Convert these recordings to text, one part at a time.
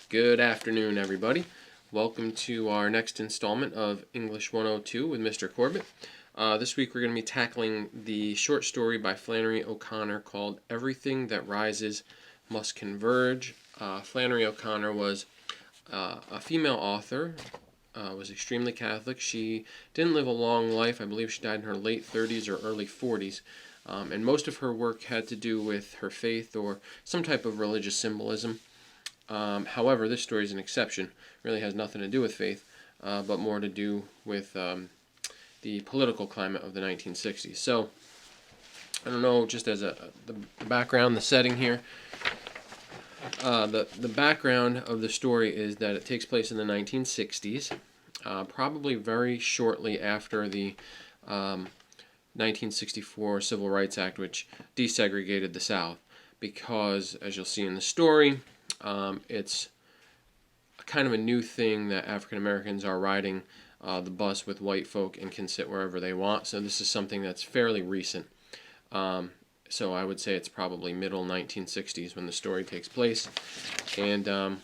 Good afternoon, everybody. Welcome to our next installment of English 102 with Mr. Corbett. This week we're going to be tackling the short story by Flannery O'Connor called Everything That Rises Must Converge. Flannery O'Connor was a female author, was extremely Catholic. She didn't live a long life. I believe she died in her late 30s or early 40s. And most of her work had to do with her faith or some type of religious symbolism. However, this story is an exception. It really has nothing to do with faith, but more to do with the political climate of the 1960s. So, I don't know, just as the background, the setting here, the background of the story is that it takes place in the 1960s, probably very shortly after the 1964 Civil Rights Act, which desegregated the South, because, as you'll see in the story, it's kind of a new thing that African Americans are riding the bus with white folk and can sit wherever they want. So this is something that's fairly recent. So I would say it's probably middle 1960s when the story takes place. And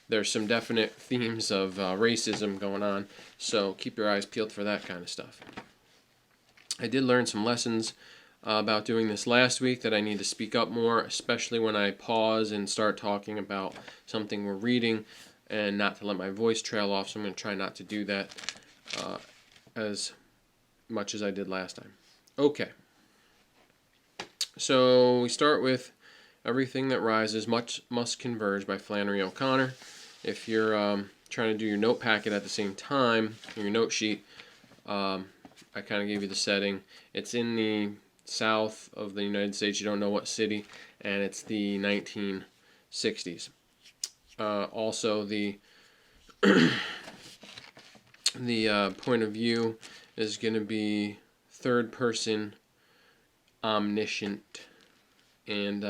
there's some definite themes of racism going on. So keep your eyes peeled for that kind of stuff. I did learn some lessons about doing this last week, that I need to speak up more, especially when I pause and start talking about something we're reading, and not to let my voice trail off. So I'm going to try not to do that as much as I did last time. Okay. So we start with Everything That Rises Must Converge by Flannery O'Connor. If you're trying to do your note packet at the same time, your note sheet, I kind of gave you the setting. It's in the south of the United States. You don't know what city, and it's the 1960s. Also, the point of view is going to be third person, omniscient, and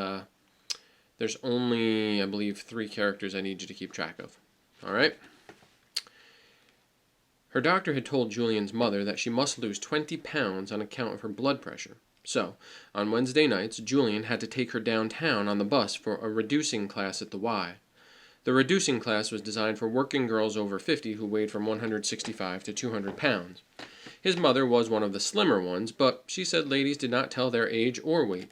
there's only, I believe, 3 characters I need you to keep track of. All right. Her doctor had told Julian's mother that she must lose 20 pounds on account of her blood pressure. So, on Wednesday nights, Julian had to take her downtown on the bus for a reducing class at the Y. The reducing class was designed for working girls over 50 who weighed from 165 to 200 pounds. His mother was one of the slimmer ones, but she said ladies did not tell their age or weight.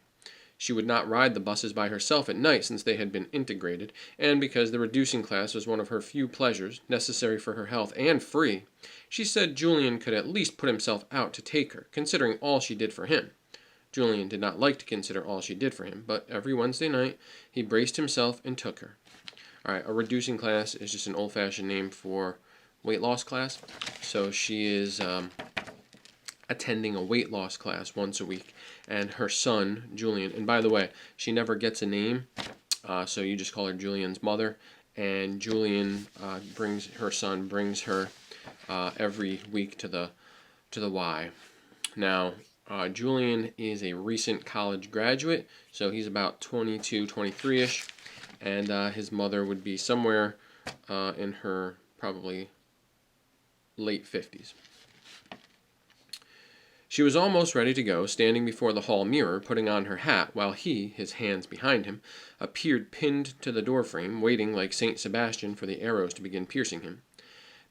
She would not ride the buses by herself at night since they had been integrated, and because the reducing class was one of her few pleasures, necessary for her health and free, she said Julian could at least put himself out to take her, considering all she did for him. Julian did not like to consider all she did for him, but every Wednesday night he braced himself and took her. All right, a reducing class is just an old-fashioned name for weight loss class. So she is attending a weight loss class once a week, and her son, Julian, and by the way, she never gets a name, so you just call her Julian's mother, and Julian brings her every week to the Y. Now, Julian is a recent college graduate, so he's about 22, 23-ish, and his mother would be somewhere in her probably late 50s. She was almost ready to go, standing before the hall mirror, putting on her hat, while he, his hands behind him, appeared pinned to the doorframe, waiting like St. Sebastian for the arrows to begin piercing him.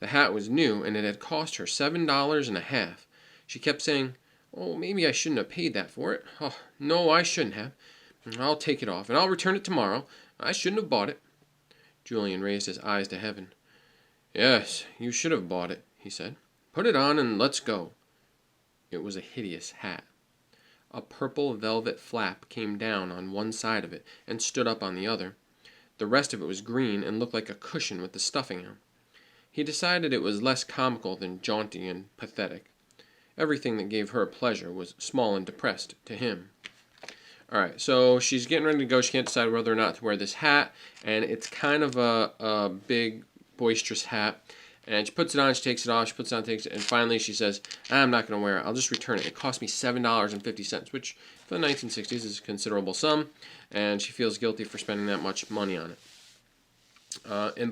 The hat was new, and it had cost her $7.50. She kept saying, "Oh, maybe I shouldn't have paid that for it. Oh, no, I shouldn't have. I'll take it off, and I'll return it tomorrow. I shouldn't have bought it." Julian raised his eyes to heaven. "Yes, you should have bought it," he said. "Put it on and let's go." It was a hideous hat. A purple velvet flap came down on one side of it and stood up on the other. The rest of it was green and looked like a cushion with the stuffing on. He decided it was less comical than jaunty and pathetic. Everything that gave her pleasure was small and depressed to him. Alright, so she's getting ready to go. She can't decide whether or not to wear this hat, and it's kind of a big, boisterous hat. And she puts it on, she takes it off, she puts it on, takes it, and finally she says, "I'm not going to wear it. I'll just return it. It cost me $7.50, which for the 1960s is a considerable sum, and she feels guilty for spending that much money on it.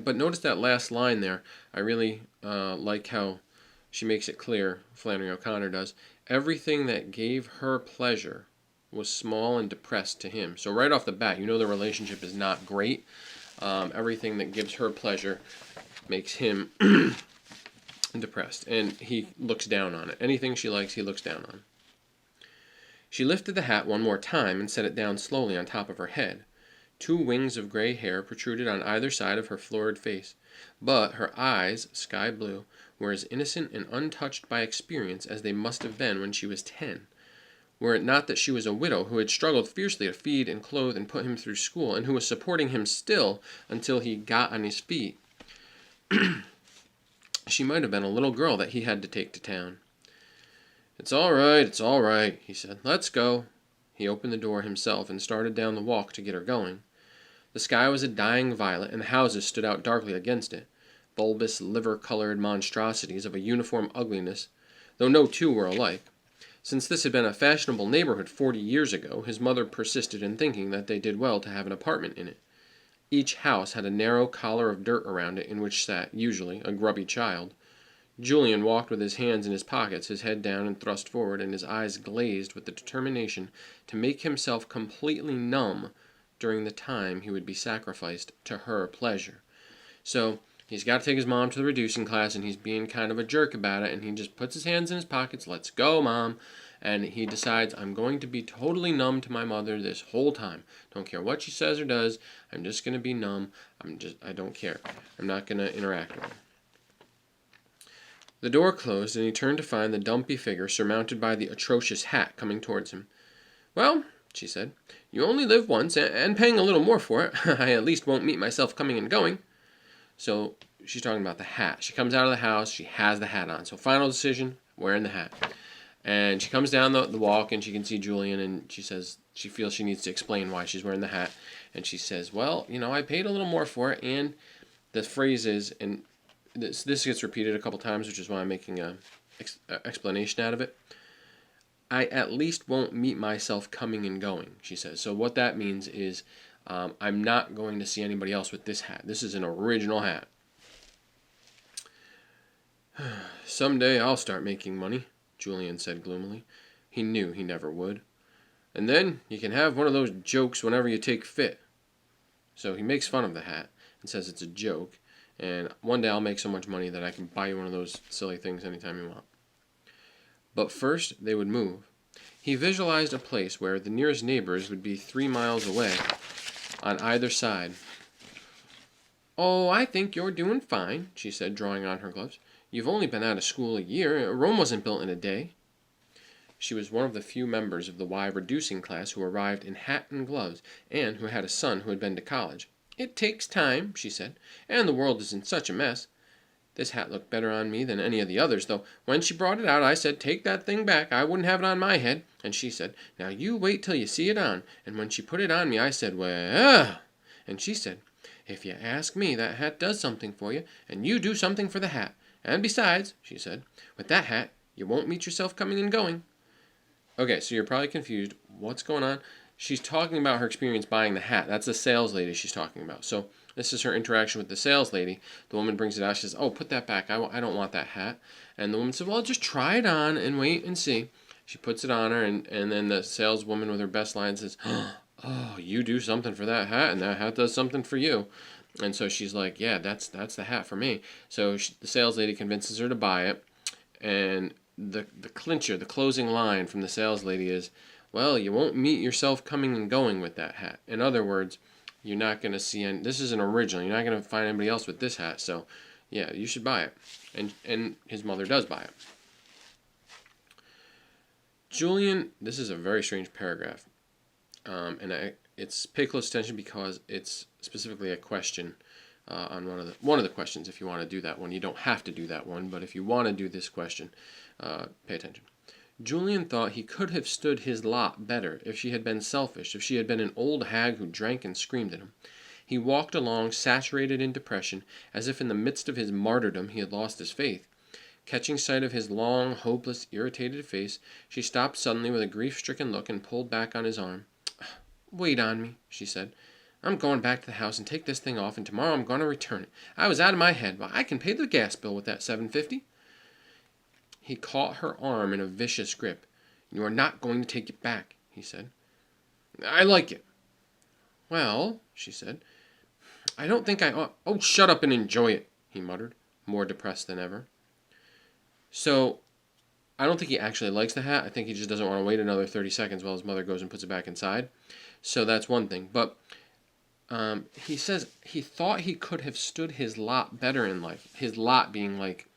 But notice that last line there. I really like how she makes it clear, Flannery O'Connor does. Everything that gave her pleasure was small and depressed to him. So right off the bat, you know the relationship is not great. Everything that gives her pleasure makes him depressed, and he looks down on it. Anything she likes, he looks down on. She lifted the hat one more time and set it down slowly on top of her head. 2 wings of gray hair protruded on either side of her florid face, but her eyes, sky blue, were as innocent and untouched by experience as they must have been when she was 10. Were it not that she was a widow who had struggled fiercely to feed and clothe and put him through school, and who was supporting him still until he got on his feet, she might have been a little girl that he had to take to town. It's all right, he said. Let's go. He opened the door himself and started down the walk to get her going. The sky was a dying violet, and the houses stood out darkly against it, bulbous, liver-colored monstrosities of a uniform ugliness, though no 2 were alike. Since this had been a fashionable neighborhood 40 years ago, his mother persisted in thinking that they did well to have an apartment in it. Each house had a narrow collar of dirt around it in which sat, usually, a grubby child. Julian walked with his hands in his pockets, his head down and thrust forward, and his eyes glazed with the determination to make himself completely numb during the time he would be sacrificed to her pleasure. So he's got to take his mom to the reducing class, and he's being kind of a jerk about it, and he just puts his hands in his pockets. Let's go, Mom. And he decides, I'm going to be totally numb to my mother this whole time. Don't care what she says or does. I'm just going to be numb. I don't care. I'm not going to interact with her. The door closed, and he turned to find the dumpy figure surmounted by the atrocious hat coming towards him. Well, she said, you only live once, and paying a little more for it. I at least won't meet myself coming and going. So she's talking about the hat. She comes out of the house. She has the hat on. So final decision, wearing the hat. And she comes down the walk, and she can see Julian, and she says she feels she needs to explain why she's wearing the hat. And she says, well, I paid a little more for it, and the phrase is, and this gets repeated a couple times, which is why I'm making an explanation out of it. I at least won't meet myself coming and going, she says. So what that means is I'm not going to see anybody else with this hat. This is an original hat. Someday I'll start making money, Julian said gloomily. He knew he never would. And then you can have one of those jokes whenever you take fit. So he makes fun of the hat and says it's a joke. And one day I'll make so much money that I can buy you one of those silly things anytime you want. But first, they would move. He visualized a place where the nearest neighbors would be 3 miles away on either side. Oh, I think you're doing fine, she said, drawing on her gloves. You've only been out of school a year. Rome wasn't built in a day. She was one of the few members of the Y reducing class who arrived in hat and gloves, and who had a son who had been to college. It takes time, she said, and the world is in such a mess. This hat looked better on me than any of the others, though when she brought it out, I said, take that thing back. I wouldn't have it on my head. And she said, now you wait till you see it on. And when she put it on me, I said, well. And she said, if you ask me, that hat does something for you, and you do something for the hat. And besides, she said, with that hat, you won't meet yourself coming and going. Okay, so you're probably confused. What's going on? She's talking about her experience buying the hat. That's the sales lady she's talking about. So this is her interaction with the sales lady. The woman brings it out. She says, oh, put that back. I don't want that hat. And the woman said, well, just try it on and wait and see. She puts it on her, and then the saleswoman with her best line says, oh, you do something for that hat, and that hat does something for you. And so she's like, yeah, that's the hat for me. So the sales lady convinces her to buy it. And the clincher, the closing line from the sales lady is, well, you won't meet yourself coming and going with that hat. In other words, you're not going to see any, this is an original. You're not going to find anybody else with this hat. So, yeah, you should buy it. And his mother does buy it. Julian, this is a very strange paragraph. It's pay close attention because it's specifically a question on one of the questions. If you want to do that one, you don't have to do that one, but if you want to do this question, pay attention. Julian thought he could have stood his lot better if she had been selfish, if she had been an old hag who drank and screamed at him. He walked along, saturated in depression, as if in the midst of his martyrdom he had lost his faith. Catching sight of his long, hopeless, irritated face, she stopped suddenly with a grief-stricken look and pulled back on his arm. Wait on me, she said. I'm going back to the house and take this thing off, and tomorrow I'm going to return it. I was out of my head. Well, I can pay the gas bill with that $7.50. He caught her arm in a vicious grip. You are not going to take it back, he said. I like it. Well, she said, I don't think I ought... Oh, shut up and enjoy it, he muttered, more depressed than ever. So, I don't think he actually likes the hat. I think he just doesn't want to wait another 30 seconds while his mother goes and puts it back inside. So that's one thing. But he says he thought he could have stood his lot better in life. His lot being like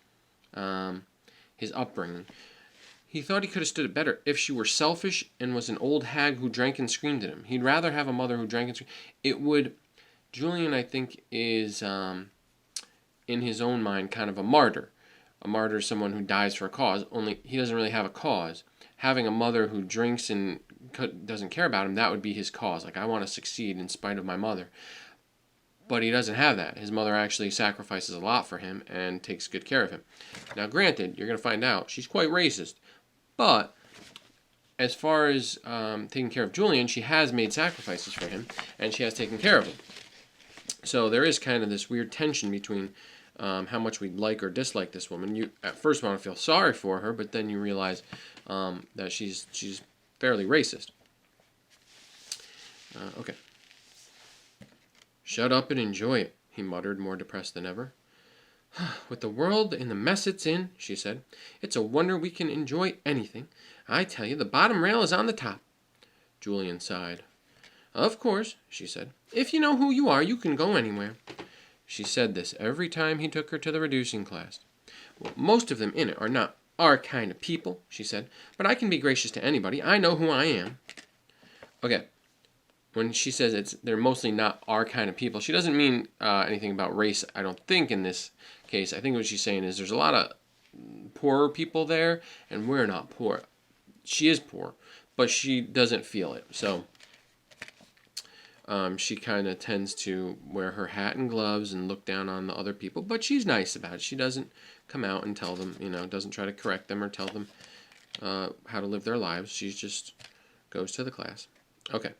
his upbringing. He thought he could have stood it better if she were selfish and was an old hag who drank and screamed at him. He'd rather have a mother who drank and screamed. It would... Julian, I think, is, in his own mind, kind of a martyr. A martyr is someone who dies for a cause, only he doesn't really have a cause. Having a mother who drinks and doesn't care about him, that would be his cause. Like, I want to succeed in spite of my mother. But he doesn't have that. His mother actually sacrifices a lot for him and takes good care of him. Now, granted, you're going to find out, she's quite racist. But as far as taking care of Julian, she has made sacrifices for him, and she has taken care of him. So there is kind of this weird tension between how much we like or dislike this woman. You at first want to feel sorry for her, but then you realize that she's fairly racist. Okay. Shut up and enjoy it, he muttered, more depressed than ever. With the world in the mess it's in, she said, it's a wonder we can enjoy anything. I tell you, the bottom rail is on the top. Julian sighed. Of course, she said. If you know who you are, you can go anywhere. She said this every time he took her to the reducing class. Well, most of them in it are not our kind of people, she said, but I can be gracious to anybody. I know who I am. Okay. When she says they're mostly not our kind of people, she doesn't mean anything about race, I don't think, in this case. I think what she's saying is there's a lot of poorer people there, and we're not poor. She is poor, but she doesn't feel it. So she kind of tends to wear her hat and gloves and look down on the other people, but she's nice about it. She doesn't come out and tell them, doesn't try to correct them or tell them how to live their lives. She just goes to the class. Okay.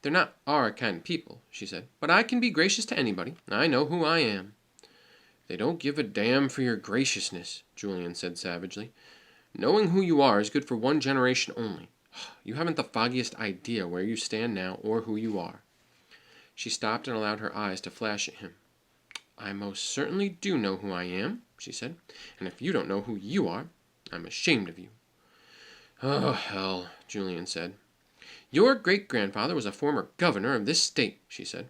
They're not our kind of people, she said, but I can be gracious to anybody. I know who I am. They don't give a damn for your graciousness, Julian said savagely. Knowing who you are is good for one generation only. You haven't the foggiest idea where you stand now or who you are. She stopped and allowed her eyes to flash at him. I most certainly do know who I am, she said, and if you don't know who you are, I'm ashamed of you. Oh, hell, Julian said. Your great-grandfather was a former governor of this state, she said.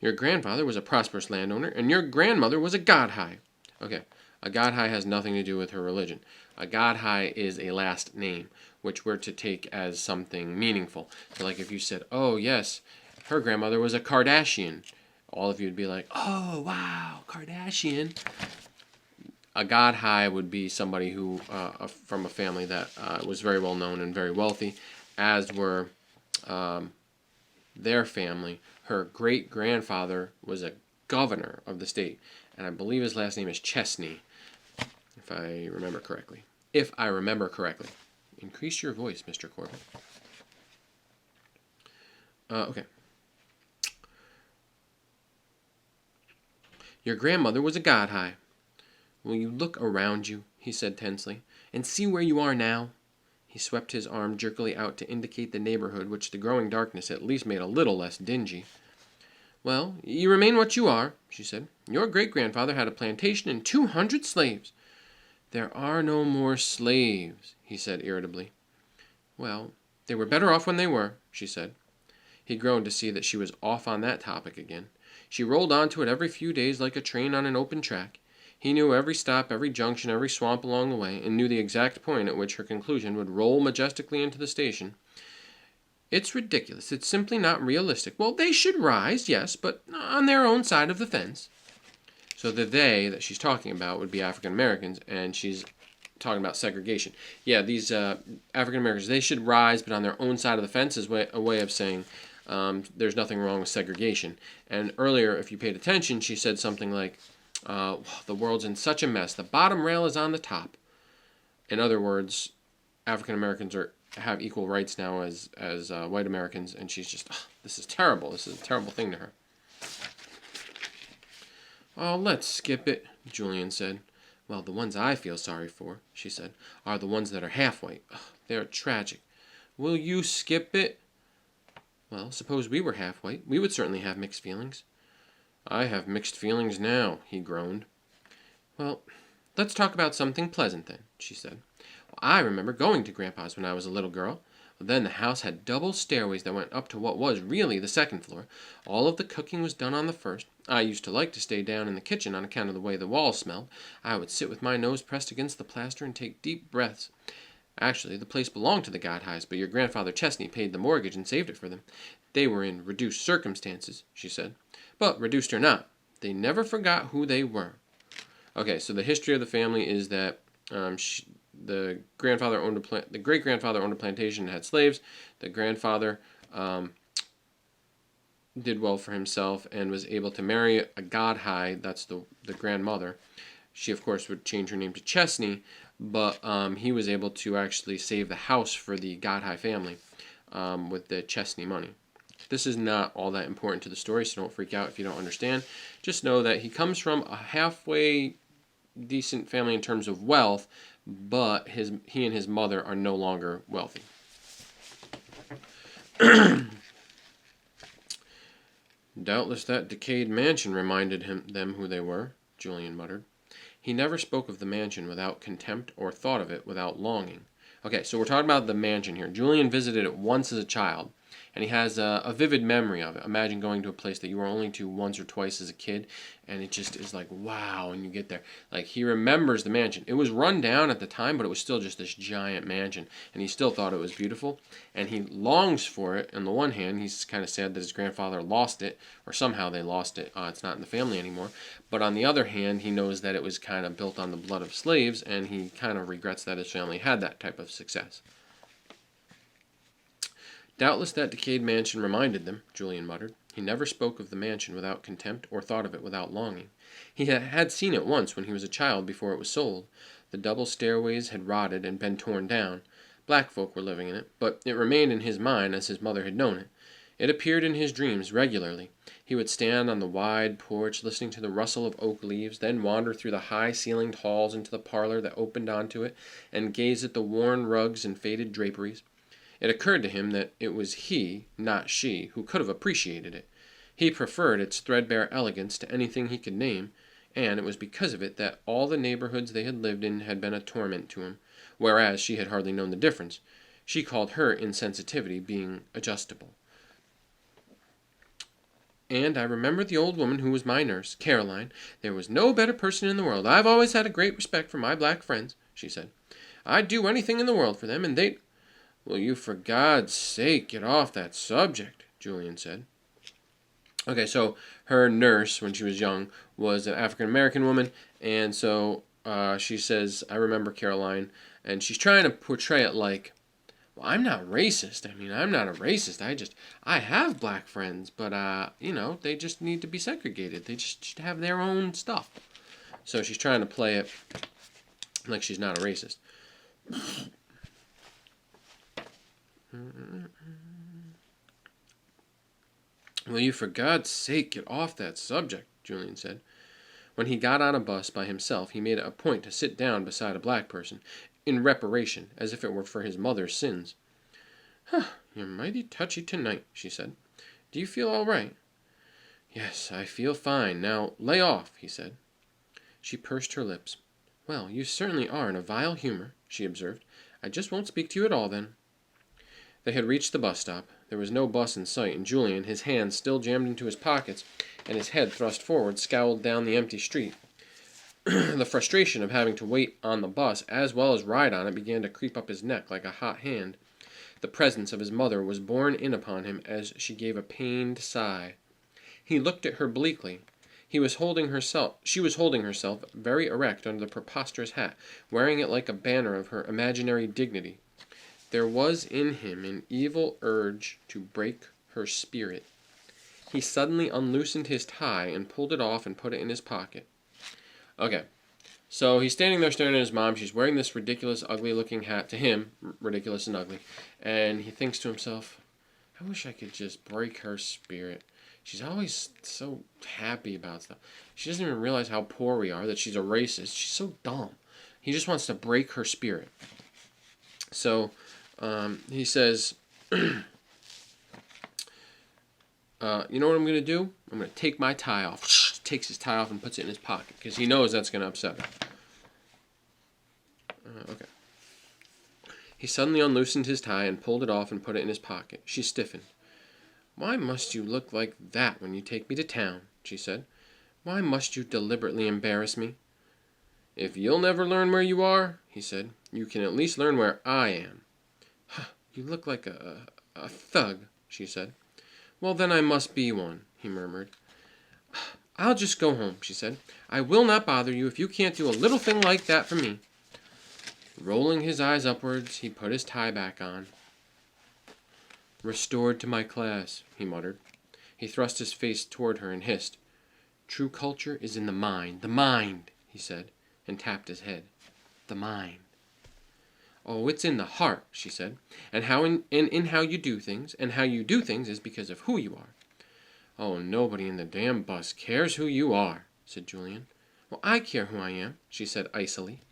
Your grandfather was a prosperous landowner, and your grandmother was a god-high. Okay, a god-high has nothing to do with her religion. A god-high is a last name, which we're to take as something meaningful. So like if you said, oh, yes, her grandmother was a Kardashian, all of you would be like, oh, wow, Kardashian. A god-high would be somebody who, from a family that was very well known and very wealthy, as were their family. Her great-grandfather was a governor of the state, and I believe his last name is Chesney, if I remember correctly. Increase your voice, Mr. Corbin. Okay. Your grandmother was a god-high. Will you look around you, he said tensely, and see where you are now? He swept his arm jerkily out to indicate the neighborhood, which the growing darkness at least made a little less dingy. Well, you remain what you are, she said. Your great-grandfather had a plantation and 200 slaves. There are no more slaves, he said irritably. Well, they were better off when they were, she said. He groaned to see that she was off on that topic again. She rolled onto it every few days like a train on an open track. He knew every stop, every junction, every swamp along the way, and knew the exact point at which her conclusion would roll majestically into the station. It's ridiculous. It's simply not realistic. Well, they should rise, yes, but on their own side of the fence. So the they that she's talking about would be African Americans, and she's talking about segregation. Yeah, these African Americans, they should rise, but on their own side of the fence is a way of saying there's nothing wrong with segregation. And earlier, if you paid attention, she said something like, the world's in such a mess. The bottom rail is on the top. In other words, African Americans have equal rights now as white Americans, and she's just, this is terrible. This is a terrible thing to her. Oh, let's skip it, Julian said. Well, the ones I feel sorry for, she said, are the ones that are half white. They're tragic. Will you skip it? Well, suppose we were half white. We would certainly have mixed feelings. I have mixed feelings now, he groaned. Well, let's talk about something pleasant then, she said. Well, I remember going to Grandpa's when I was a little girl. Then the house had double stairways that went up to what was really the second floor. All of the cooking was done on the first. I used to like to stay down in the kitchen on account of the way the walls smelled. I would sit with my nose pressed against the plaster and take deep breaths. Actually, the place belonged to the Godhighs, but your grandfather Chesney paid the mortgage and saved it for them. They were in reduced circumstances, she said. But reduced or not, they never forgot who they were. Okay, so the history of the family is that the grandfather owned the great grandfather owned a plantation and had slaves. The grandfather did well for himself and was able to marry a Godhigh. That's the grandmother. She of course would change her name to Chesney, but he was able to actually save the house for the Godhigh family with the Chesney money. This is not all that important to the story, so don't freak out if you don't understand. Just know that he comes from a halfway decent family in terms of wealth, but he and his mother are no longer wealthy. Doubtless that decayed mansion reminded them who they were, Julian muttered. He never spoke of the mansion without contempt or thought of it without longing. Okay, so we're talking about the mansion here. Julian visited it once as a child, and he has a vivid memory of it. Imagine going to a place that you were only to once or twice as a kid, and it just is like, wow, when you get there. Like, he remembers the mansion. It was run down at the time, but it was still just this giant mansion, and he still thought it was beautiful, and he longs for it. On the one hand, he's kind of sad that his grandfather lost it, or somehow they lost it. It's not in the family anymore. But on the other hand, he knows that it was kind of built on the blood of slaves, and he kind of regrets that his family had that type of success. Doubtless that decayed mansion reminded them, Julian muttered. He never spoke of the mansion without contempt or thought of it without longing. He had seen it once when he was a child before it was sold. The double stairways had rotted and been torn down. Black folk were living in it, but it remained in his mind as his mother had known it. It appeared in his dreams regularly. He would stand on the wide porch listening to the rustle of oak leaves, then wander through the high-ceilinged halls into the parlor that opened onto it, and gaze at the worn rugs and faded draperies. It occurred to him that it was he, not she, who could have appreciated it. He preferred its threadbare elegance to anything he could name, and it was because of it that all the neighborhoods they had lived in had been a torment to him, whereas she had hardly known the difference. She called her insensitivity being adjustable. And I remember the old woman who was my nurse, Caroline. There was no better person in the world. I've always had a great respect for my black friends, she said. I'd do anything in the world for them, and they'd... Will you, for God's sake, get off that subject, Julian said. Okay, so her nurse, when she was young, was an African-American woman, and so she says, I remember Caroline, and she's trying to portray it like, well, I'm not racist. I mean, I'm not a racist. I have black friends, but, they just need to be segregated. They just should have their own stuff. So she's trying to play it like she's not a racist. Will you, for God's sake, get off that subject, Julian said. When he got on a bus by himself, he made it a point to sit down beside a black person, in reparation, as if it were for his mother's sins. You're mighty touchy tonight, she said. Do you feel all right? Yes, I feel fine. Now, lay off, he said. She pursed her lips. Well, you certainly are in a vile humor, she observed. I just won't speak to you at all, then. They had reached the bus stop. There was no bus in sight, and Julian, his hands still jammed into his pockets and his head thrust forward, scowled down the empty street. The frustration of having to wait on the bus as well as ride on it began to creep up his neck like a hot hand. The presence of his mother was borne in upon him as she gave a pained sigh. He looked at her bleakly. She was holding herself very erect under the preposterous hat, wearing it like a banner of her imaginary dignity. There was in him an evil urge to break her spirit. He suddenly unloosened his tie and pulled it off and put it in his pocket. Okay, so he's standing there staring at his mom. She's wearing this ridiculous, ugly-looking hat. To him, ridiculous and ugly. And he thinks to himself, I wish I could just break her spirit. She's always so happy about stuff. She doesn't even realize how poor we are, that she's a racist. She's so dumb. He just wants to break her spirit. So... he says, You know what I'm going to do? I'm going to take my tie off. Takes his tie off and puts it in his pocket because he knows that's going to upset her. Okay. He suddenly unloosened his tie and pulled it off and put it in his pocket. She stiffened. "Why must you look like that when you take me to town?" she said. "Why must you deliberately embarrass me?" "If you'll never learn where you are," he said, "you can at least learn where I am." "You look like a thug," she said. "Well, then I must be one," he murmured. "I'll just go home," she said. "I will not bother you if you can't do a little thing like that for me." Rolling his eyes upwards, he put his tie back on. "Restored to my class," he muttered. He thrust his face toward her and hissed. "True culture is in the mind. The mind," he said, and tapped his head. "The mind." "Oh, it's in the heart," she said, "and in how you do things, and how you do things is because of who you are." "Oh, nobody in the damn bus cares who you are," said Julian. "Well, I care who I am," she said icily.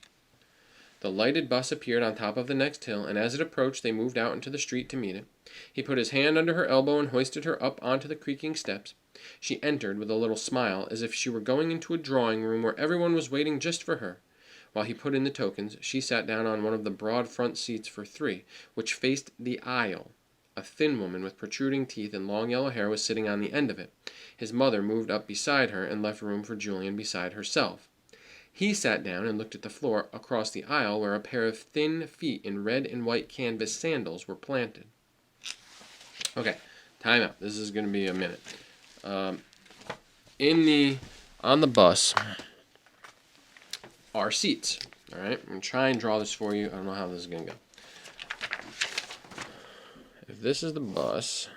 The lighted bus appeared on top of the next hill, and as it approached they moved out into the street to meet it. He put his hand under her elbow and hoisted her up onto the creaking steps. She entered with a little smile, as if she were going into a drawing room where everyone was waiting just for her. While he put in the tokens, she sat down on one of the broad front seats for three, which faced the aisle. A thin woman with protruding teeth and long yellow hair was sitting on the end of it. His mother moved up beside her and left room for Julian beside herself. He sat down and looked at the floor across the aisle where a pair of thin feet in red and white canvas sandals were planted. Okay, time out. This is going to be a minute. On the bus are seats. All right, I'm going to try and draw this for you. I don't know how this is going to go. If this is the bus,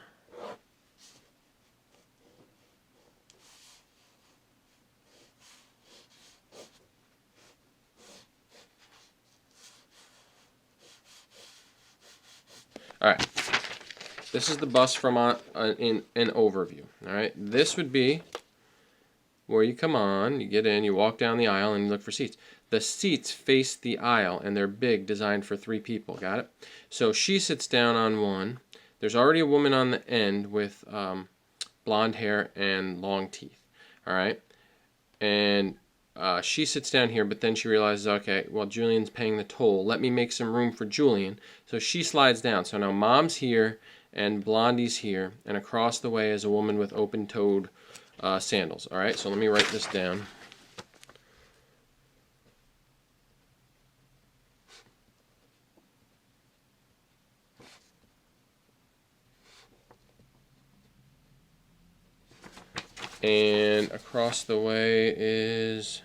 all right. This is the bus from in an overview. All right, this would be where you come on, you get in, you walk down the aisle, and you look for seats. The seats face the aisle, and they're big, designed for 3 people. Got it? So she sits down on one. There's already a woman on the end with blonde hair and long teeth. All right, and she sits down here, but then she realizes, okay, well, Julian's paying the toll. Let me make some room for Julian. So she slides down. So now Mom's here, and Blondie's here, and across the way is a woman with open-toed sandals. All right, so let me write this down. And across the way is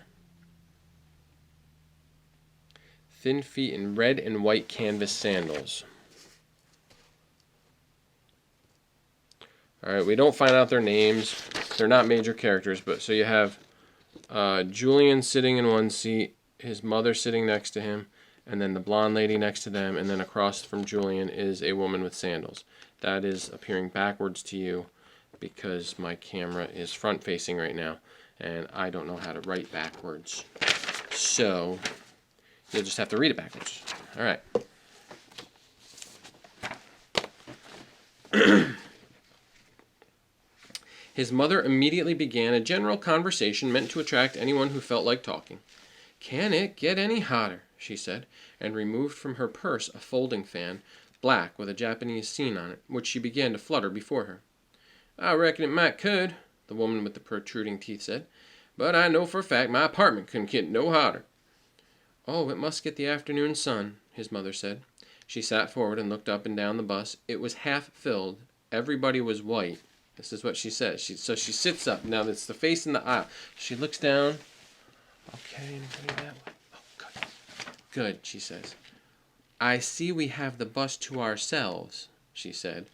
thin feet in red and white canvas sandals. All right, we don't find out their names. They're not major characters, but so you have Julian sitting in one seat, his mother sitting next to him, and then the blonde lady next to them, and then across from Julian is a woman with sandals. That is appearing backwards to you because my camera is front-facing right now, and I don't know how to write backwards. So you'll just have to read it backwards. All right. His mother immediately began a general conversation meant to attract anyone who felt like talking. "Can it get any hotter?" she said, and removed from her purse a folding fan, black with a Japanese scene on it, which she began to flutter before her. "I reckon it might could," the woman with the protruding teeth said, "but I know for a fact my apartment couldn't get no hotter." "Oh, it must get the afternoon sun," his mother said. She sat forward and looked up and down the bus. It was half filled. Everybody was white. This is what she says. So she sits up. Now, it's the face in the aisle. She looks down. "Okay, anybody that way? Oh, good. Good," she says. "I see we have the bus to ourselves," she said.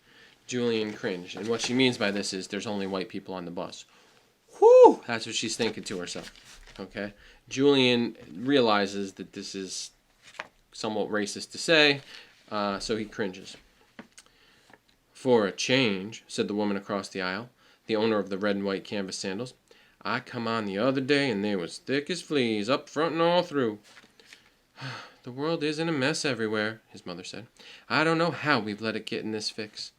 Julian cringed, and what she means by this is there's only white people on the bus. Whew! That's what she's thinking to herself. Okay? Julian realizes that this is somewhat racist to say, so he cringes. "For a change," said the woman across the aisle, the owner of the red and white canvas sandals. "I come on the other day, and they was thick as fleas, up front and all through." "The world is in a mess everywhere," his mother said. "I don't know how we've let it get in this fix."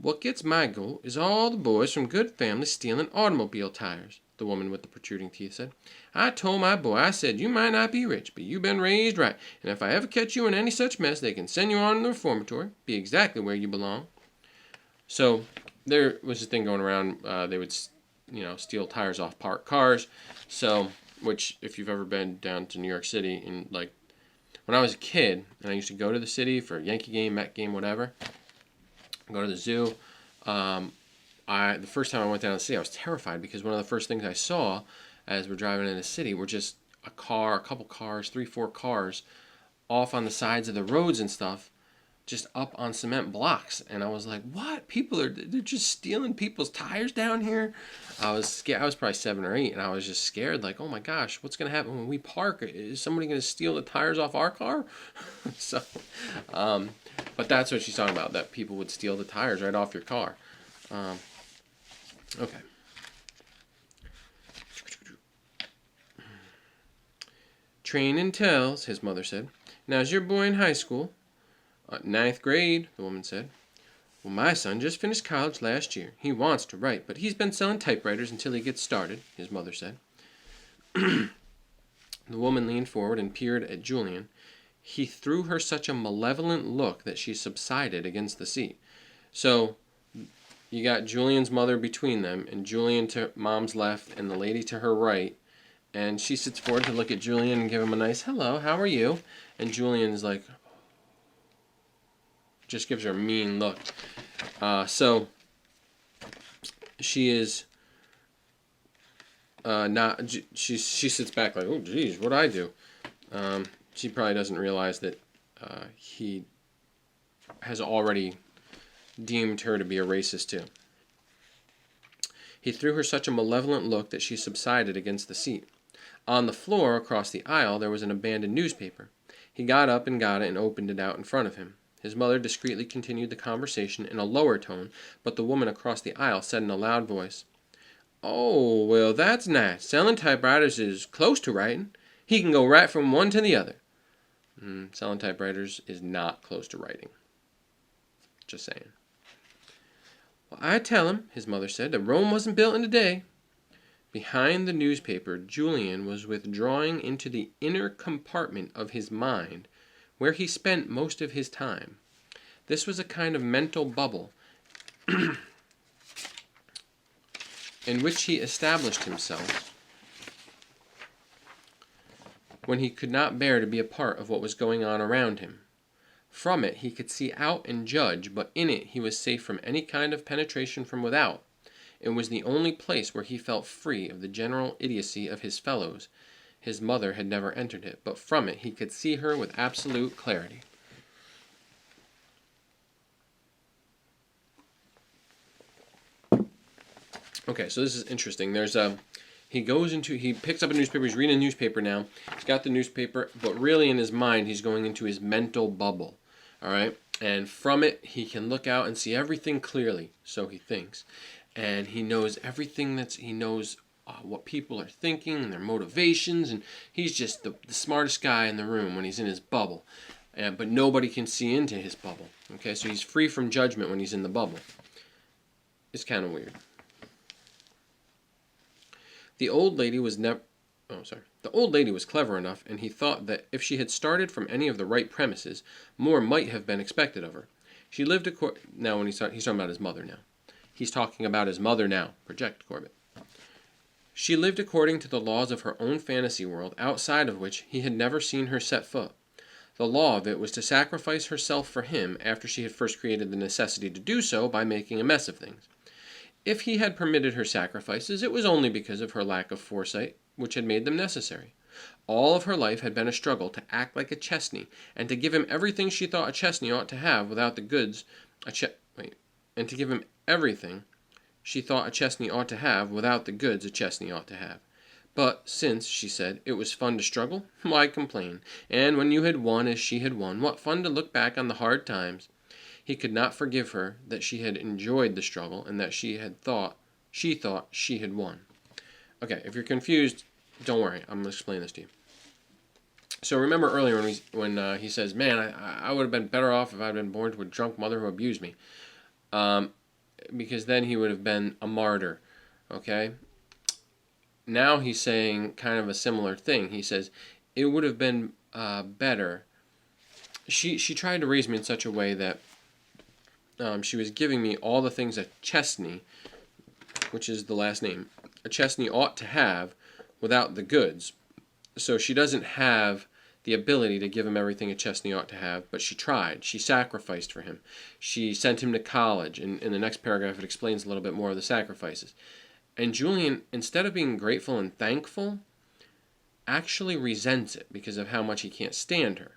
What gets my goat is all the boys from good families stealing automobile tires, the woman with the protruding teeth said. I told my boy, I said, you might not be rich, but you've been raised right, and if I ever catch you in any such mess, they can send you on to the reformatory, be exactly where you belong. So there was a thing going around. They would, steal tires off parked cars. So, which if you've ever been down to New York City, and like when I was a kid, and I used to go to the city for a Yankee game, Met game, whatever, go to the zoo. The first time I went down to the city, I was terrified because one of the first things I saw as we're driving in the city were just a couple cars, 3, 4 cars off on the sides of the roads and stuff, just up on cement blocks. And I was like, what? They're just stealing people's tires down here? I was scared. I was probably 7 or 8, and I was just scared, like, oh my gosh, what's going to happen when we park? Is somebody going to steal the tires off our car? So, but that's what she's talking about, that people would steal the tires right off your car. Okay. Trainin' tells, his mother said. Now's your boy in high school? 9th grade, the woman said. Well, my son just finished college last year. He wants to write, but he's been selling typewriters until he gets started, his mother said. The woman leaned forward and peered at Julian. He threw her such a malevolent look that she subsided against the seat. So you got Julian's mother between them, and Julian to mom's left, and the lady to her right. And she sits forward to look at Julian and give him a nice, hello, how are you? And Julian's like, just gives her a mean look. So she is not, she sits back like, oh, geez, what'd I do? She probably doesn't realize that he has already deemed her to be a racist too. He threw her such a malevolent look that she subsided against the seat. On the floor across the aisle there was an abandoned newspaper. He got up and got it and opened it out in front of him. His mother discreetly continued the conversation in a lower tone, but the woman across the aisle said in a loud voice, Oh, well, that's nice. Selling typewriters is close to writing. He can go right from one to the other. Selling typewriters is not close to writing. Just saying. Well, I tell him, his mother said, that Rome wasn't built in a day. Behind the newspaper, Julian was withdrawing into the inner compartment of his mind, where he spent most of his time. This was a kind of mental bubble in which he established himself when he could not bear to be a part of what was going on around him. From it he could see out and judge, but in it he was safe from any kind of penetration from without. It was the only place where he felt free of the general idiocy of his fellows. His mother had never entered it, but from it he could see her with absolute clarity. Okay, so this is interesting. He picks up a newspaper, he's reading a newspaper now. He's got the newspaper, but really in his mind he's going into his mental bubble. All right? And from it he can look out and see everything clearly, so he thinks. And he knows everything he knows what people are thinking and their motivations, and he's just the smartest guy in the room when he's in his bubble. But nobody can see into his bubble. Okay, so he's free from judgment when he's in the bubble. It's kind of weird. The old lady was clever enough, and he thought that if she had started from any of the right premises, more might have been expected of her. She lived now when he's talking about his mother now. He's talking about his mother now. Project Corbett. She lived according to the laws of her own fantasy world, outside of which he had never seen her set foot. The law of it was to sacrifice herself for him after she had first created the necessity to do so by making a mess of things. If he had permitted her sacrifices, it was only because of her lack of foresight, which had made them necessary. All of her life had been a struggle to act like a Chesney, and to give him everything she thought a Chesney ought to have without the goods and to give him everything she thought a Chesney ought to have without the goods a Chesney ought to have. But since, she said, it was fun to struggle, why complain? And when you had won as she had won, what fun to look back on the hard times. He could not forgive her that she had enjoyed the struggle and that she thought she had won. Okay, if you're confused, don't worry. I'm going to explain this to you. So remember earlier when he says, man, I would have been better off if I had been born to a drunk mother who abused me. because then he would have been a martyr. Okay? Now he's saying kind of a similar thing. He says, it would have been better. She tried to raise me in such a way that she was giving me all the things that Chesney, which is the last name, a Chesney ought to have without the goods. So she doesn't have the ability to give him everything a Chesney ought to have, but she tried. She sacrificed for him. She sent him to college. And in the next paragraph, it explains a little bit more of the sacrifices. And Julian, instead of being grateful and thankful, actually resents it because of how much he can't stand her.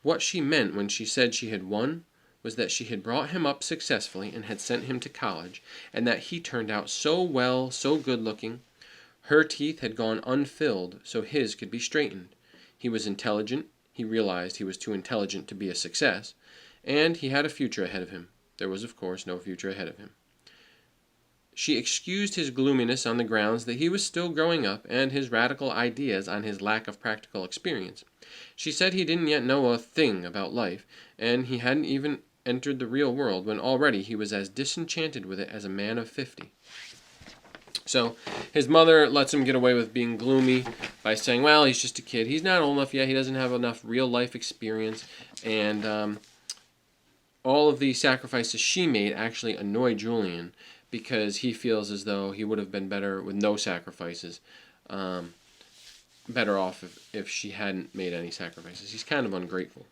What she meant when she said she had won was that she had brought him up successfully and had sent him to college, and that he turned out so well, so good-looking. Her teeth had gone unfilled so his could be straightened. He was intelligent. He realized he was too intelligent to be a success, and he had a future ahead of him. There was, of course, no future ahead of him. She excused his gloominess on the grounds that he was still growing up and his radical ideas on his lack of practical experience. She said he didn't yet know a thing about life, and he hadn't even entered the real world when already he was as disenchanted with it as a man of 50. So his mother lets him get away with being gloomy by saying, well, he's just a kid. He's not old enough yet. He doesn't have enough real life experience. And all of the sacrifices she made actually annoy Julian because he feels as though he would have been better with no sacrifices. Better off if she hadn't made any sacrifices. He's kind of ungrateful.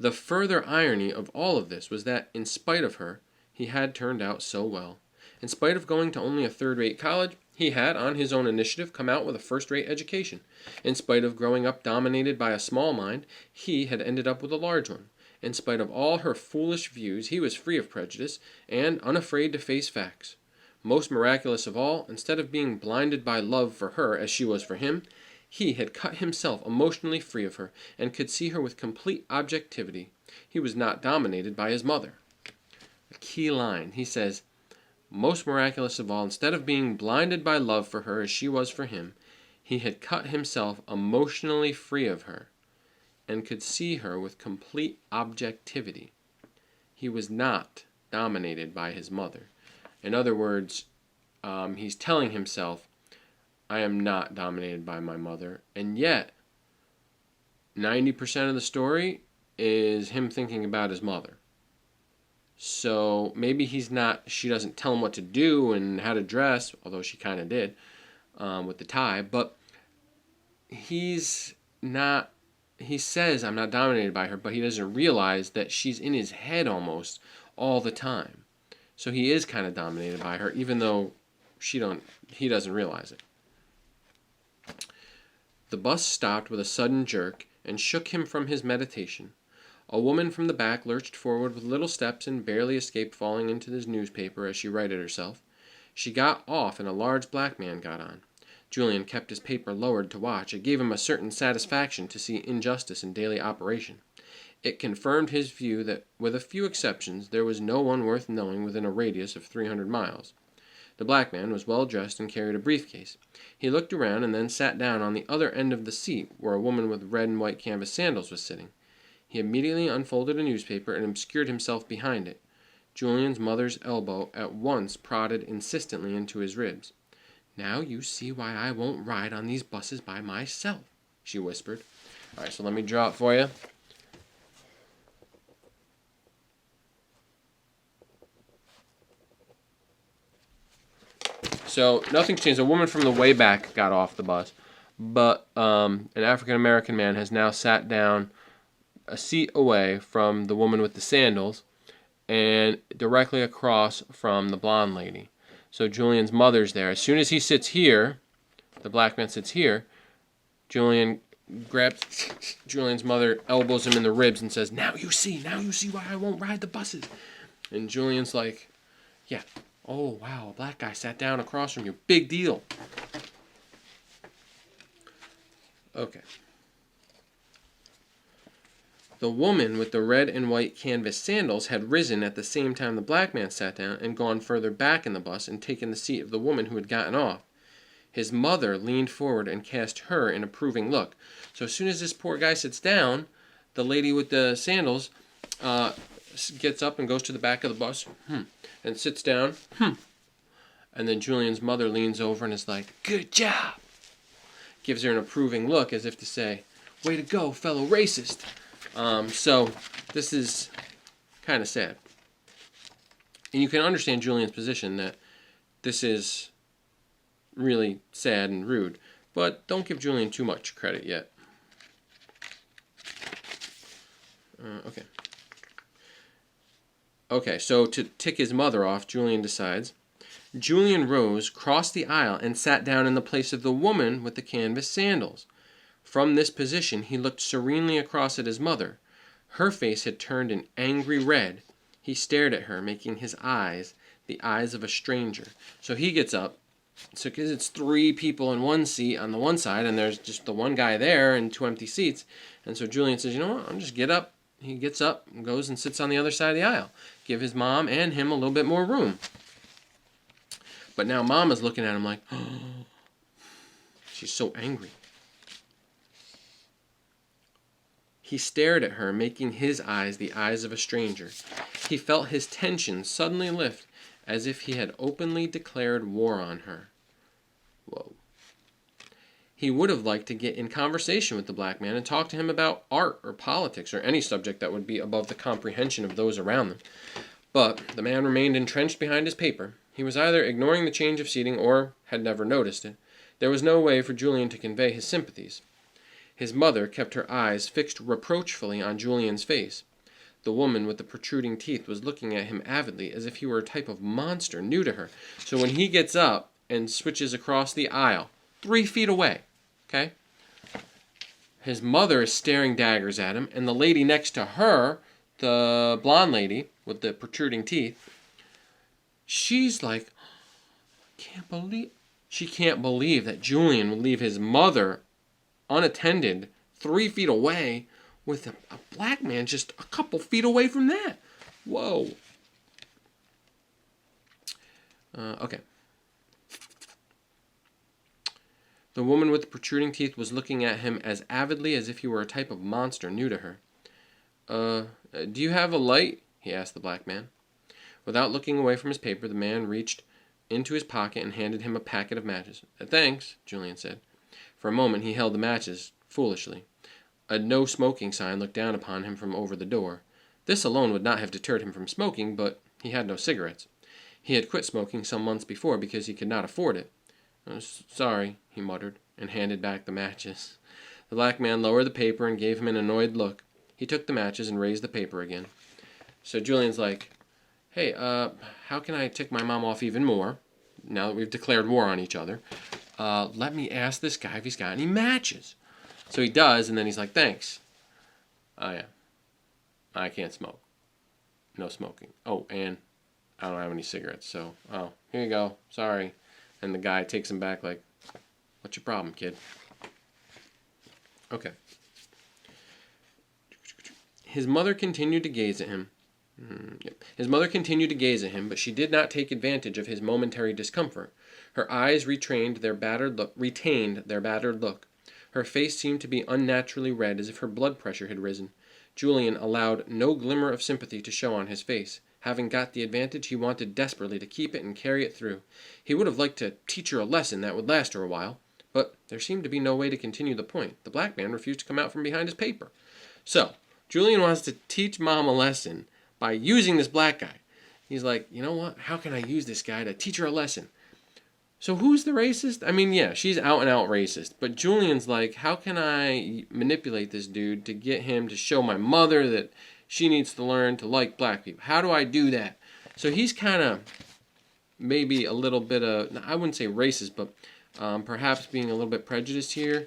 The further irony of all of this was that, in spite of her, he had turned out so well. In spite of going to only a third-rate college, he had, on his own initiative, come out with a first-rate education. In spite of growing up dominated by a small mind, he had ended up with a large one. In spite of all her foolish views, he was free of prejudice and unafraid to face facts. Most miraculous of all, instead of being blinded by love for her as she was for him, he had cut himself emotionally free of her and could see her with complete objectivity. He was not dominated by his mother. A key line. He says, most miraculous of all, instead of being blinded by love for her as she was for him, he had cut himself emotionally free of her and could see her with complete objectivity. He was not dominated by his mother. In other words, he's telling himself, I am not dominated by my mother. And yet, 90% of the story is him thinking about his mother. So maybe she doesn't tell him what to do and how to dress, although she kind of did with the tie. But he says, I'm not dominated by her, but he doesn't realize that she's in his head almost all the time. So he is kind of dominated by her, even though he doesn't realize it. The bus stopped with a sudden jerk and shook him from his meditation. A woman from the back lurched forward with little steps and barely escaped falling into his newspaper as she righted herself. She got off and a large black man got on. Julian kept his paper lowered to watch. It gave him a certain satisfaction to see injustice in daily operation. It confirmed his view that, with a few exceptions, there was no one worth knowing within a radius of 300 miles. The black man was well dressed and carried a briefcase. He looked around and then sat down on the other end of the seat, where a woman with red and white canvas sandals was sitting. He immediately unfolded a newspaper and obscured himself behind it. Julian's mother's elbow at once prodded insistently into his ribs. Now you see why I won't ride on these buses by myself, she whispered. All right, so let me draw it for you. So nothing's changed. A woman from the way back got off the bus, but an African-American man has now sat down a seat away from the woman with the sandals and directly across from the blonde lady. So Julian's mother's there. As soon as he sits here, the black man sits here, Julian grabs Julian's mother, elbows him in the ribs and says, now you see why I won't ride the buses. And Julian's like, yeah. Oh, wow, a black guy sat down across from you. Big deal. Okay. The woman with the red and white canvas sandals had risen at the same time the black man sat down and gone further back in the bus and taken the seat of the woman who had gotten off. His mother leaned forward and cast her an approving look. So as soon as this poor guy sits down, the lady with the sandals gets up and goes to the back of the bus, and sits down, and then Julian's mother leans over and is like, "Good job." Gives her an approving look as if to say, "Way to go, fellow racist." So this is kind of sad. And you can understand Julian's position that this is really sad and rude, but don't give Julian too much credit yet. Okay. Okay, so to tick his mother off, Julian decides. Julian rose, crossed the aisle, and sat down in the place of the woman with the canvas sandals. From this position, he looked serenely across at his mother. Her face had turned an angry red. He stared at her, making his eyes the eyes of a stranger. So he gets up. So because it's 3 people in one seat on the one side, and there's just the one guy there and 2 empty seats. And so Julian says, "You know what? I'll just get up." He gets up and goes and sits on the other side of the aisle. Give his mom and him a little bit more room. But now Mom is looking at him like, oh, she's so angry. He stared at her, making his eyes the eyes of a stranger. He felt his tension suddenly lift, as if he had openly declared war on her. Whoa. He would have liked to get in conversation with the black man and talk to him about art or politics or any subject that would be above the comprehension of those around them. But the man remained entrenched behind his paper. He was either ignoring the change of seating or had never noticed it. There was no way for Julian to convey his sympathies. His mother kept her eyes fixed reproachfully on Julian's face. The woman with the protruding teeth was looking at him avidly, as if he were a type of monster new to her. So when he gets up and switches across the aisle, 3 feet away, okay, his mother is staring daggers at him, and the lady next to her, the blonde lady with the protruding teeth, she's like, she can't believe that Julian would leave his mother unattended 3 feet away with a black man just a couple feet away from that. Whoa. Okay. The woman with the protruding teeth was looking at him as avidly as if he were a type of monster new to her. Do you have a light?" he asked the black man. Without looking away from his paper, the man reached into his pocket and handed him a packet of matches. "Thanks," Julian said. For a moment he held the matches, foolishly. A no smoking sign looked down upon him from over the door. This alone would not have deterred him from smoking, but he had no cigarettes. He had quit smoking some months before because he could not afford it. "Sorry," he muttered, and handed back the matches. The black man lowered the paper and gave him an annoyed look. He took the matches and raised the paper again. So Julian's like, "Hey, how can I tick my mom off even more, now that we've declared war on each other? Let me ask this guy if he's got any matches." So he does, and then he's like, "Thanks." "Oh, yeah. I can't smoke. No smoking. Oh, and I don't have any cigarettes, so, here you go. Sorry." And the guy takes him back like, "What's your problem, kid?" Okay. His mother continued to gaze at him. His mother continued to gaze at him, but she did not take advantage of his momentary discomfort. Her eyes retained their battered look. Her face seemed to be unnaturally red, as if her blood pressure had risen. Julian allowed no glimmer of sympathy to show on his face. Having got the advantage, he wanted desperately to keep it and carry it through. He would have liked to teach her a lesson that would last her a while, but there seemed to be no way to continue the point. The black man refused to come out from behind his paper. So, Julian wants to teach Mom a lesson by using this black guy. He's like, "You know what? How can I use this guy to teach her a lesson?" So who's the racist? I mean, yeah, she's out and out racist. But Julian's like, how can I manipulate this dude to get him to show my mother that she needs to learn to like black people? How do I do that? So he's kind of maybe a little bit of, I wouldn't say racist, but perhaps being a little bit prejudiced here.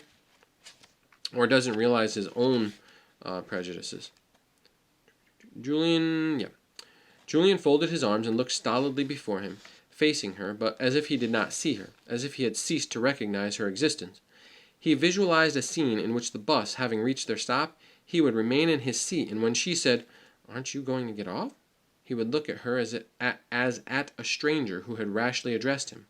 Or doesn't realize his own prejudices. Julian folded his arms and looked stolidly before him, facing her, but as if he did not see her, as if he had ceased to recognize her existence. He visualized a scene in which the bus, having reached their stop, he would remain in his seat, and when she said, "Aren't you going to get off?" he would look at her as at a stranger who had rashly addressed him.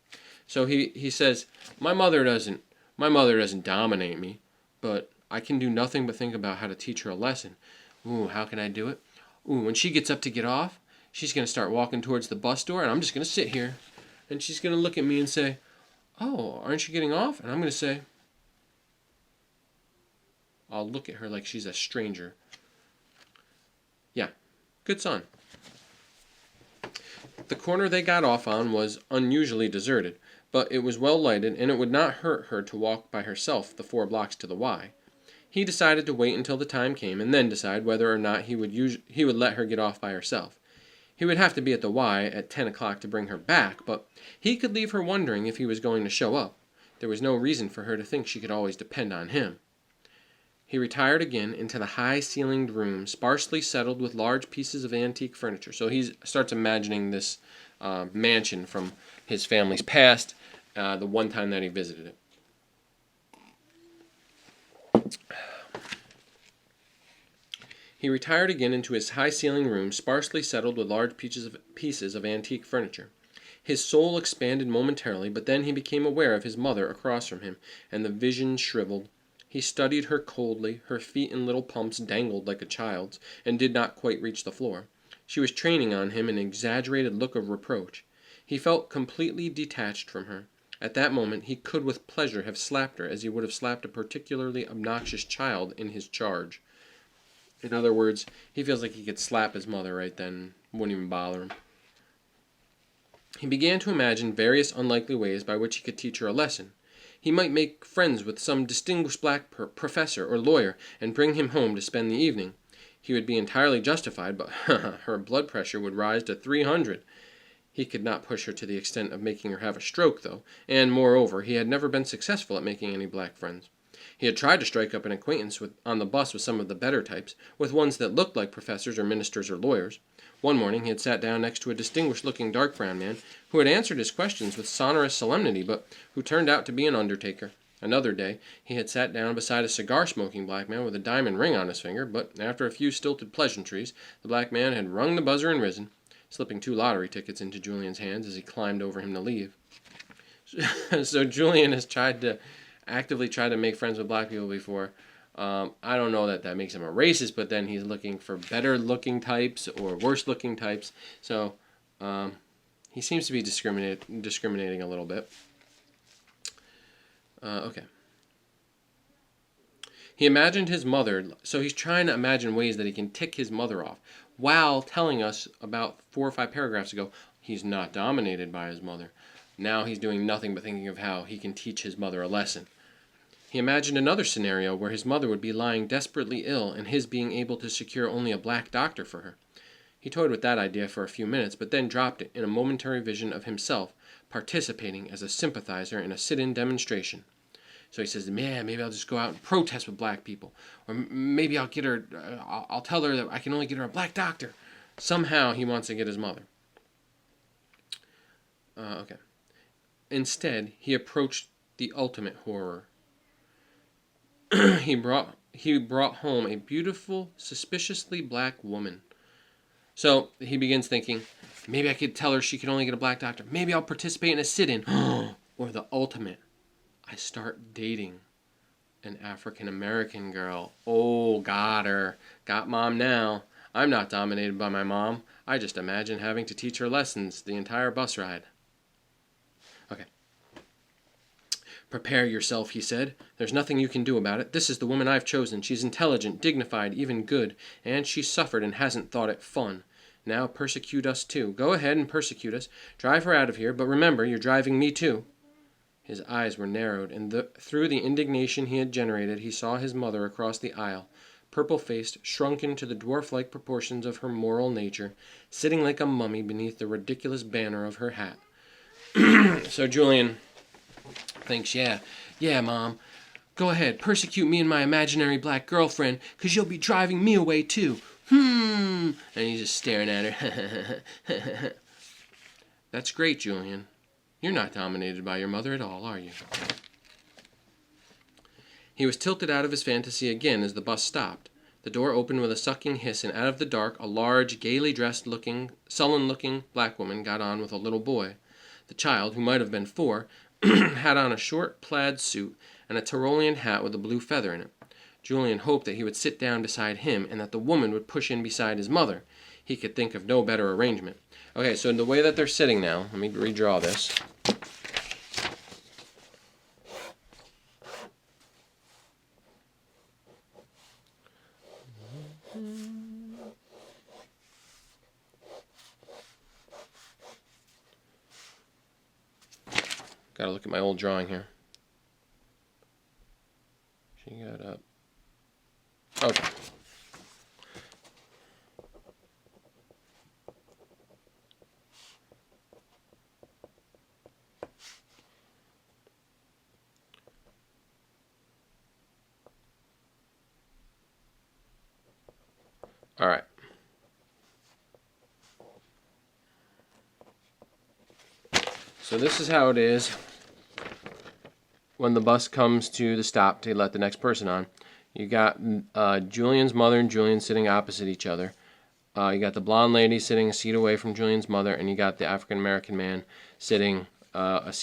So he says, my mother doesn't dominate me, but I can do nothing but think about how to teach her a lesson. Ooh, how can I do it? Ooh, when she gets up to get off, she's going to start walking towards the bus door, and I'm just going to sit here. And she's going to look at me and say, oh, aren't you getting off? And I'm going to say, I'll look at her like she's a stranger. Yeah, good son. The corner they got off on was unusually deserted, but it was well lighted, and it would not hurt her to walk by herself the 4 blocks to the Y. He decided to wait until the time came, and then decide whether or not he would let her get off by herself. He would have to be at the Y at 10 o'clock to bring her back, but he could leave her wondering if he was going to show up. There was no reason for her to think she could always depend on him. He retired again into the high-ceilinged room, sparsely settled with large pieces of antique furniture. So he starts imagining this mansion from his family's past, the one time that he visited it. He retired again into his high-ceilinged room, sparsely settled with large pieces of antique furniture. His soul expanded momentarily, but then he became aware of his mother across from him, and the vision shriveled. He studied her coldly. Her feet in little pumps dangled like a child's, and did not quite reach the floor. She was training on him an exaggerated look of reproach. He felt completely detached from her. At that moment he could with pleasure have slapped her, as he would have slapped a particularly obnoxious child in his charge. In other words, he feels like he could slap his mother right then. Wouldn't even bother him. He began to imagine various unlikely ways by which he could teach her a lesson. He might make friends with some distinguished black professor or lawyer and bring him home to spend the evening. He would be entirely justified, but her blood pressure would rise to 300. He could not push her to the extent of making her have a stroke, though, and, moreover, he had never been successful at making any black friends. He had tried to strike up an acquaintance on the bus with some of the better types, with ones that looked like professors or ministers or lawyers. One morning he had sat down next to a distinguished-looking dark-brown man who had answered his questions with sonorous solemnity, but who turned out to be an undertaker. Another day he had sat down beside a cigar-smoking black man with a diamond ring on his finger, but after a few stilted pleasantries, the black man had rung the buzzer and risen, slipping 2 lottery tickets into Julian's hands as he climbed over him to leave. So Julian has actively tried to make friends with black people before. I don't know that makes him a racist, but then he's looking for better-looking types or worse-looking types. So he seems to be discriminating a little bit. Okay. He imagined his mother, so he's trying to imagine ways that he can tick his mother off, while telling us about 4 or 5 paragraphs ago, he's not dominated by his mother. Now he's doing nothing but thinking of how he can teach his mother a lesson. He imagined another scenario where his mother would be lying desperately ill and his being able to secure only a black doctor for her. He toyed with that idea for a few minutes, but then dropped it in a momentary vision of himself participating as a sympathizer in a sit-in demonstration. So he says, man, maybe I'll just go out and protest with black people. Or maybe I'll get her, I'll tell her that I can only get her a black doctor. Somehow he wants to get his mother. Okay. Instead, he approached the ultimate horror. He brought home a beautiful, suspiciously black woman. So he begins thinking, maybe I could tell her she can only get a black doctor. Maybe I'll participate in a sit-in. Or the ultimate, I start dating an African-American girl. Oh, got her. Got mom now. I'm not dominated by my mom. I just imagine having to teach her lessons the entire bus ride. Okay. Prepare yourself, he said. There's nothing you can do about it. This is the woman I've chosen. She's intelligent, dignified, even good, and she's suffered and hasn't thought it fun. Now persecute us too. Go ahead and persecute us. Drive her out of here, but remember, you're driving me too. His eyes were narrowed, and through the indignation he had generated, he saw his mother across the aisle, purple-faced, shrunken to the dwarf-like proportions of her moral nature, sitting like a mummy beneath the ridiculous banner of her hat. So Julian thinks, yeah, Mom, go ahead, persecute me and my imaginary black girlfriend, 'cause you'll be driving me away too. And he's just staring at her. That's great, Julian. You're not dominated by your mother at all, are you? He was tilted out of his fantasy again as the bus stopped. The door opened with a sucking hiss, and out of the dark a large, gaily dressed-looking, sullen-looking black woman got on with a little boy. The child, who might have been 4, had on a short plaid suit and a Tyrolean hat with a blue feather in it. Julian hoped that he would sit down beside him and that the woman would push in beside his mother. He could think of no better arrangement. Okay, so in the way that they're sitting now, let me redraw this. Gotta look at my old drawing here. She got up. Okay. All right. So this is how it is when the bus comes to the stop to let the next person on. You got Julian's mother and Julian sitting opposite each other. You got the blonde lady sitting a seat away from Julian's mother, and you got the African American man sitting a seat